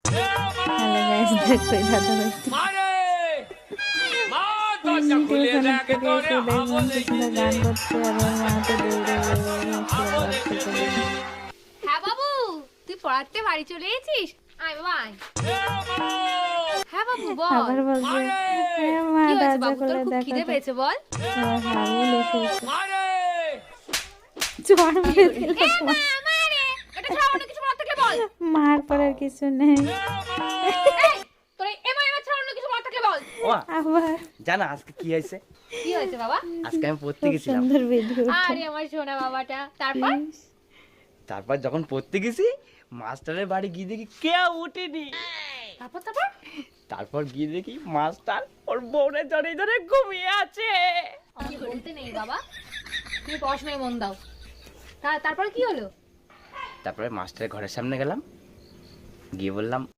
Hello guys, দেখো এই দাদা দেখবেন কি সুন্দর গান করছে আর ওর মা তো দৌড়ে হ্যাঁ বাবু, তুই পড়াতে বাড়ি চলে এসেছিস? আয় বাবা আয়। হ্যাঁ বাবু বল। আবার বলছে হ্যাঁ মা, কি হয়েছে দরজা বাবু, তোর খুলে খুব দেখো খিদে তো। পেয়েছে বল। হাবুল এসেছে, চড় মেরে দিল। আমারে এটা ছাড়া অন্য কিছু বলার থাকলে বল। মার পড়ার কিছু নেই। এই, তোর এই এমা ছাড়া অন্য কিছু বলার থাকলে বল। ওমা, আবার জানো আজকে কি হয়েছে? কি হয়েছে বাবা? আজকে আমি পড়তে খুব গেছিলাম। সুন্দর ভিডিও। আরে আমার সোনা বাবাটা। তারপর তারপর যখন পড়তে গেছি, মাস্টারের বাড়ি গিয়ে দেখি কেউ উঠেনি। তারপর তারপর তারপর গিয়ে দেখি মাস্টার ওর বউরে ধরে ধরে ঘুমিয়ে আছে। আমি বলতে নেই বাবা, তুমি পড়াশোনায় মন দাও। তারপর কি হলো? তারপরে মাস্টারের ঘরের সামনে গেলাম, গিয়ে বললাম